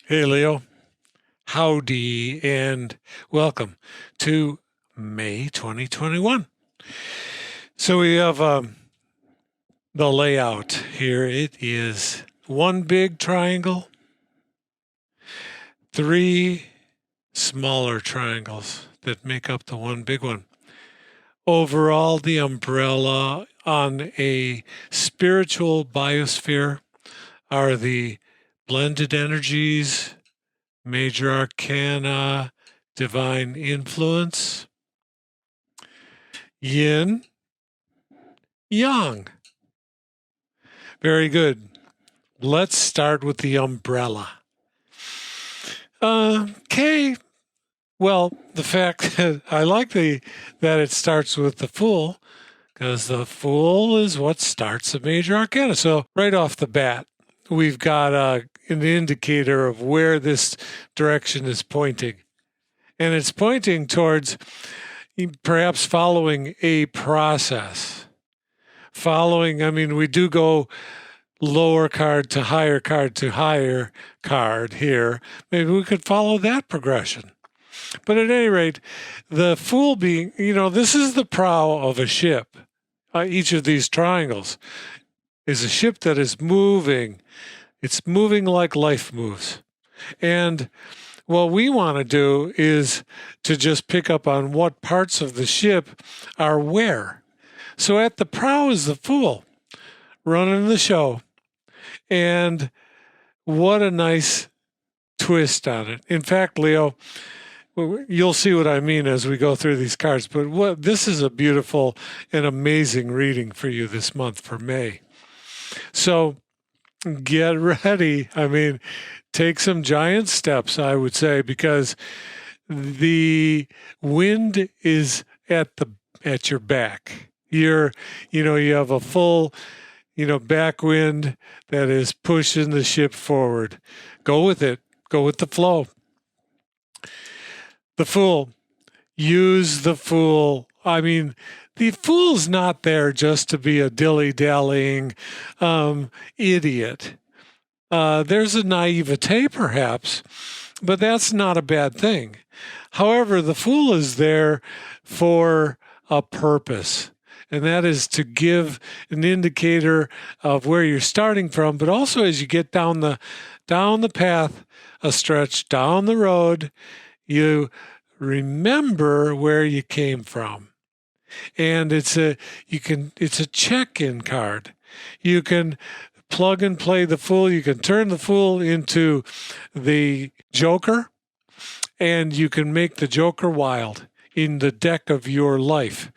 Hey, Leo. Howdy and welcome to May 2021. So we have the layout here. It is one big triangle, three smaller triangles that make up the one big one. Overall, the umbrella on a spiritual biosphere are the blended energies, major arcana, divine influence, yin, yang. Very good. Let's start with the umbrella. Okay. Well, the fact that I like that it starts with the Fool, because the Fool is what starts the major arcana. So right off the bat, we've got an indicator of where this direction is pointing. And it's pointing towards perhaps following a process. We do go lower card to higher card here. Maybe we could follow that progression. But at any rate, the Fool being, this is the prow of a ship. Each of these triangles is a ship that is moving. It's moving like life moves. And what we want to do is to just pick up on what parts of the ship are where. So at the prow is the Fool running the show. And what a nice twist on it. In fact, Leo, you'll see what I mean as we go through these cards, but this is a beautiful and amazing reading for you this month for May. So get ready. Take some giant steps, I would say, because the wind is at your back. You have a full, back wind that is pushing the ship forward. Go with it. Go with the flow. The Fool. Use the Fool. The Fool's not there just to be a dilly-dallying idiot. There's a naivete, perhaps, but that's not a bad thing. However, the Fool is there for a purpose, and that is to give an indicator of where you're starting from, but also as you get down the path, a stretch down the road, you remember where you came from. And it's a check-in card. You can plug and play the Fool. You can turn the Fool into the Joker, and you can make the Joker wild in the deck of your life.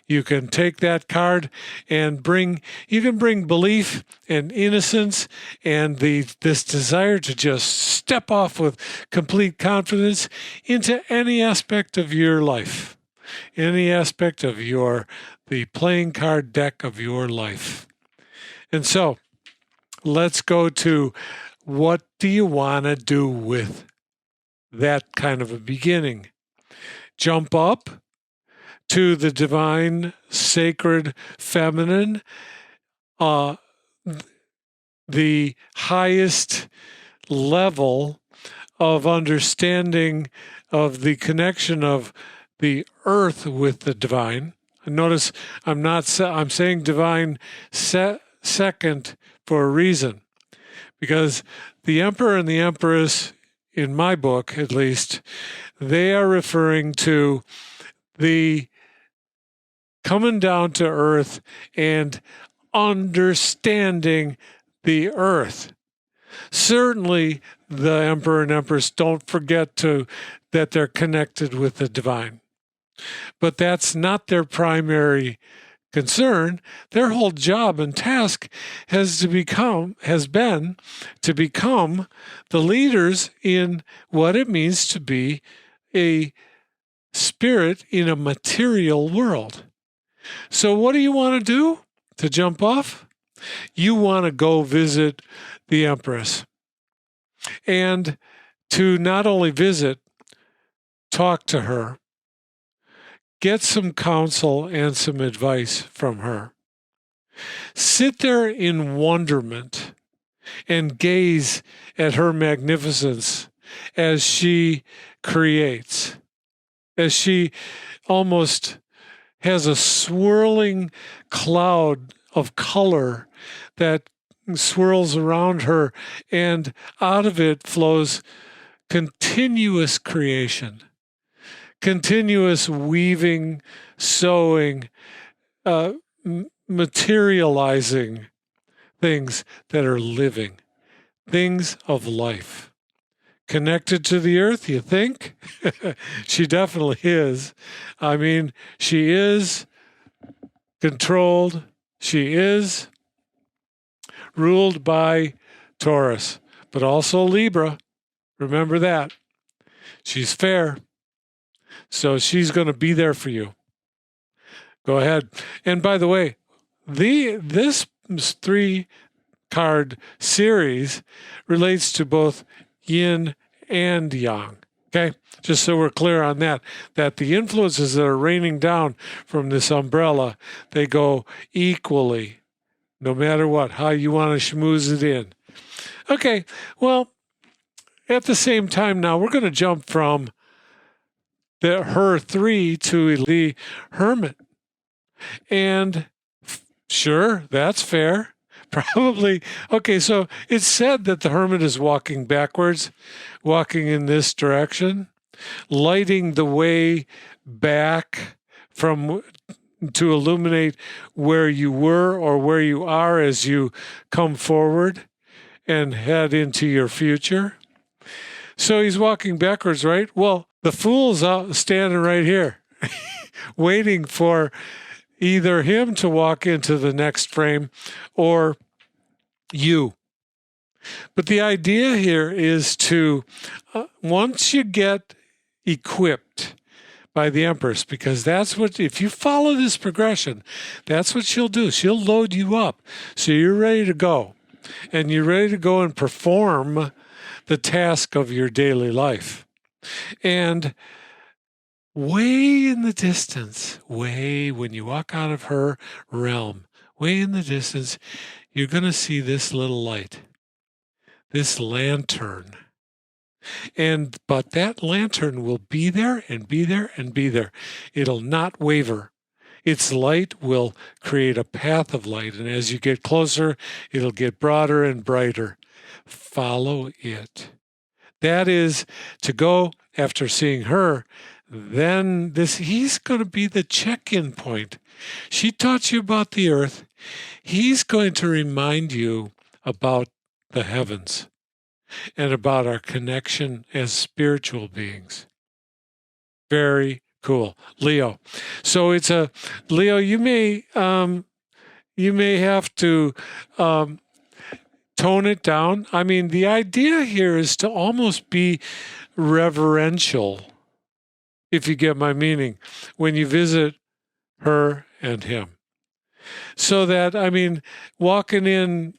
You can take that card and bring belief and innocence and this desire to just step off with complete confidence into any aspect of your life, any aspect of the playing card deck of your life. And so let's go to what do you want to do with that kind of a beginning? Jump up to the divine, sacred, feminine, the highest level of understanding of the connection of the earth with the divine. Notice I'm saying divine second for a reason, because the emperor and the empress, in my book at least, they are referring to the coming down to earth and understanding the earth. Certainly, the emperor and empress don't forget that they're connected with the divine. But that's not their primary concern. Their whole job and task has been to become the leaders in what it means to be a spirit in a material world. So what do you want to do to jump off? You want to go visit the Empress, and to not only visit, talk to her, get some counsel and some advice from her. Sit there in wonderment and gaze at her magnificence as she creates, as she almost has a swirling cloud of color that swirls around her, and out of it flows continuous creation, continuous weaving, sewing, materializing things that are living, things of life. Connected to the earth, you think? She definitely is. I mean, she is controlled. She is ruled by Taurus, but also Libra. Remember that. She's fair. So she's going to be there for you. Go ahead. And by the way, this 3-card series relates to both yin and yang. Okay? Just so we're clear on that the influences that are raining down from this umbrella, they go equally, no matter what, how you want to schmooze it in. Okay, well, at the same time now, we're going to jump from her 3 to the Hermit. And sure, that's fair. Probably. Okay, so it's said that the Hermit is walking backwards, walking in this direction, lighting the way back to illuminate where you were or where you are as you come forward and head into your future. So he's walking backwards, right? Well, the Fool's out standing right here, waiting for either him to walk into the next frame or you. But the idea here is to, once you get equipped by the Empress, because that's what, if you follow this progression, that's what she'll do. She'll load you up. So you're ready to go. And you're ready to go and perform the task of your daily life. And way in the distance, when you walk out of her realm, way in the distance, you're going to see this little light, this lantern. But that lantern will be there and be there and be there. It'll not waver. Its light will create a path of light. And as you get closer, it'll get broader and brighter. Follow it. That is to go after seeing her. Then he's going to be the check-in point. She taught you about the earth. He's going to remind you about the heavens and about our connection as spiritual beings. Very cool. Leo. So it's Leo, you may have to tone it down. I mean, the idea here is to almost be reverential, if you get my meaning, when you visit her and him. So that, I mean, walking in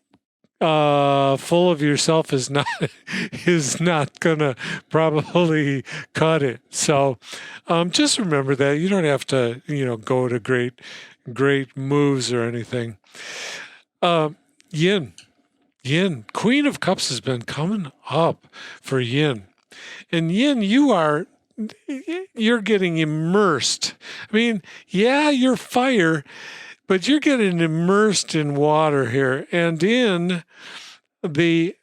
full of yourself is not gonna probably cut it. So just remember that. You don't have to, go to great moves or anything. Yin. Queen of Cups has been coming up for Yin. And Yin, you're getting immersed. I mean, yeah, you're fire, but you're getting immersed in water here and in the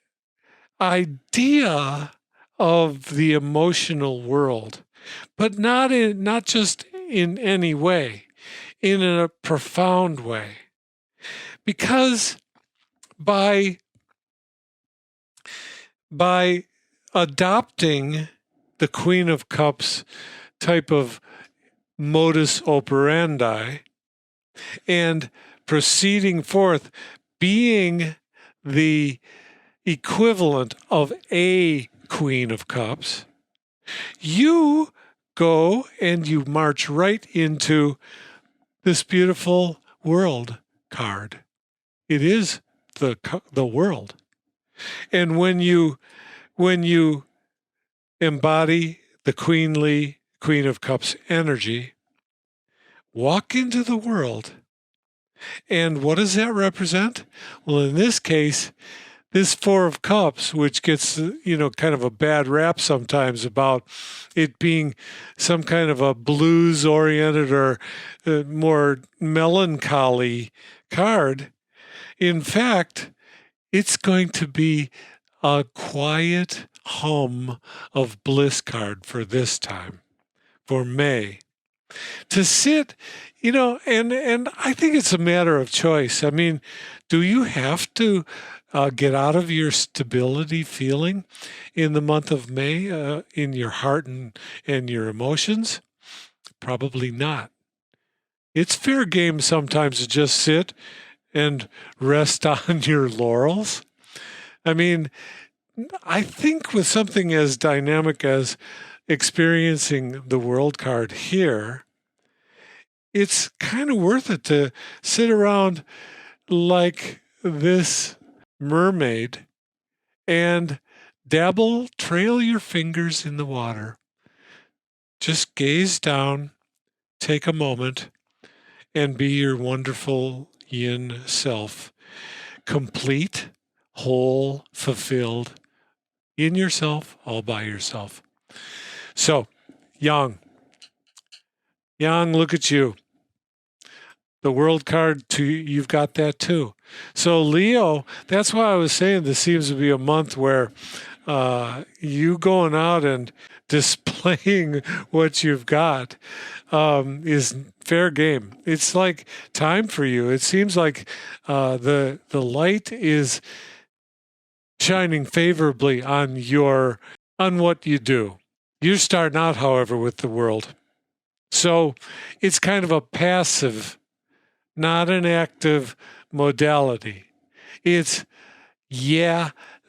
idea of the emotional world, but not just in any way, in a profound way. Because by adopting the Queen of Cups type of modus operandi and proceeding forth, being the equivalent of a Queen of Cups, you go and you march right into this beautiful world card. It is the world. And when you embody the Queen of Cups energy, walk into the world. And what does that represent? Well, in this case, This Four of Cups, which gets, kind of a bad rap sometimes about it being some kind of a blues-oriented or more melancholy card, in fact, it's going to be a quiet hum of bliss card for this time, for May. To sit, and I think it's a matter of choice. I mean, do you have to get out of your stability feeling in the month of May in your heart and your emotions? Probably not. It's fair game sometimes to just sit and rest on your laurels. I mean, I think with something as dynamic as experiencing the world card here, it's kind of worth it to sit around like this mermaid and trail your fingers in the water. Just gaze down, take a moment, and be your wonderful yin self, complete, whole, fulfilled in yourself, all by yourself. So, Yang, look at you. The world card, you've got that too. So Leo, that's why I was saying this seems to be a month where you going out and displaying what you've got is fair game. It's like time for you. It seems like the light is shining favorably on what you do. You're starting out, however, with the world. So it's kind of a passive, not an active modality. It's,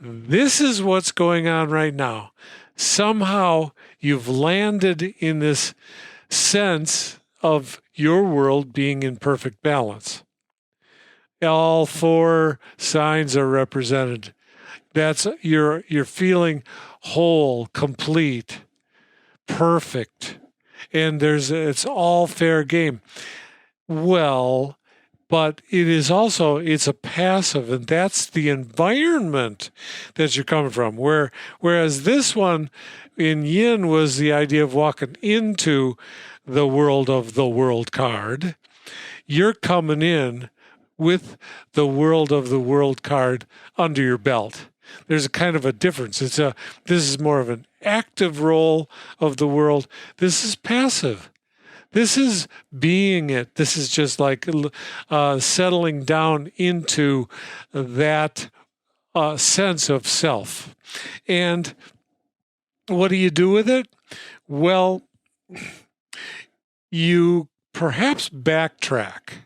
this is what's going on right now. Somehow you've landed in this sense of your world being in perfect balance. All four signs are represented. That's you're feeling whole, complete, perfect, and it's all fair game. Well, but it's a passive, and that's the environment that you're coming from. Whereas this one in Yin was the idea of walking into the world of the world card. You're coming in with the world of the world card under your belt. There's a kind of a difference. This is more of an active role of the world. This is passive. This is being it. This is just like settling down into that sense of self. And what do you do with it? Well, you perhaps backtrack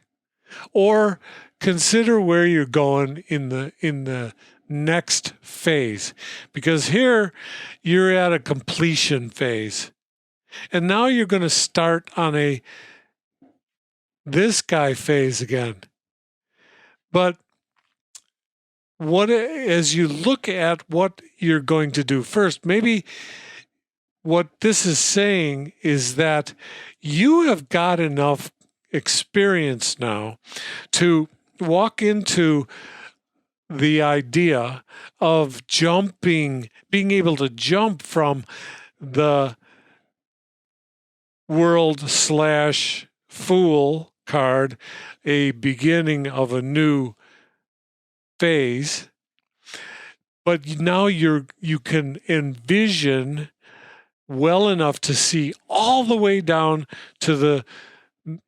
or consider where you're going in the next phase, because here you're at a completion phase. And now you're going to start on this guy phase again. But as you look at what you're going to do first, maybe what this is saying is that you have got enough experience now to walk into the idea of being able to jump from the world/fool card, a beginning of a new phase, but now you can envision well enough to see all the way down to the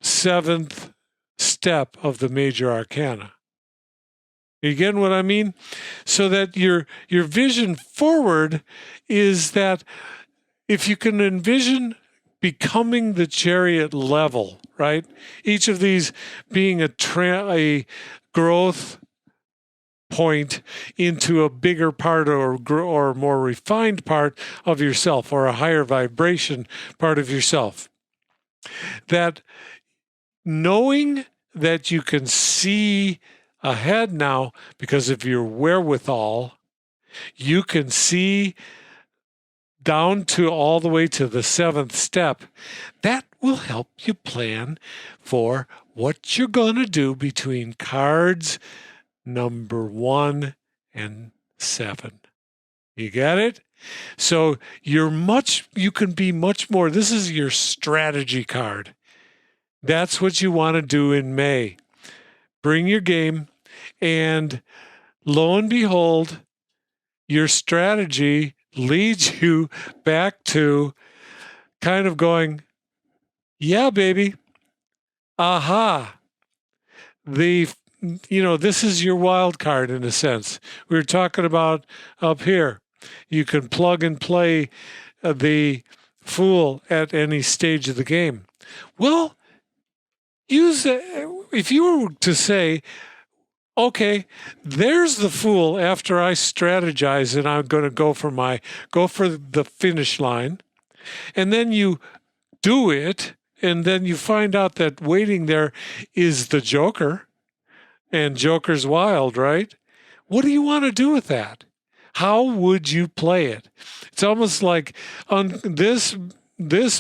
7th step of the major arcana. You get what I mean? So that your vision forward is that if you can envision becoming the chariot level, right? Each of these being a growth point into a bigger part or more refined part of yourself, or a higher vibration part of yourself. That knowing that you can see ahead now because of your wherewithal, you can see down to all the way to the 7th step. That will help you plan for what you're going to do between cards number 1 and 7. You got it? So you can be much more. This is your strategy card. That's what you want to do in May. Bring your game, and lo and behold, your strategy leads you back to kind of going, yeah, baby, aha. This is your wild card in a sense. We were talking about up here. You can plug and play the fool at any stage of the game. Well, if you were to say, okay, there's the fool after I strategize and I'm going to go for the finish line. And then you do it, and then you find out that waiting there is the Joker, and Joker's wild, right? What do you want to do with that? How would you play it? It's almost like this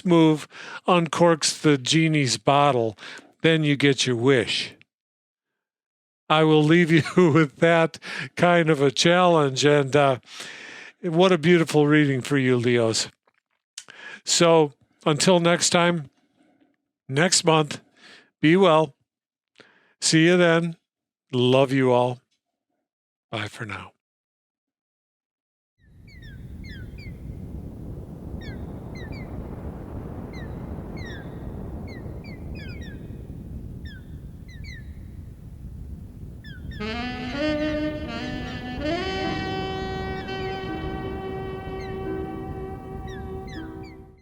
move uncorks the genie's bottle, then you get your wish. I will leave you with that kind of a challenge, and what a beautiful reading for you, Leos. So until next time, next month, be well. See you then. Love you all. Bye for now.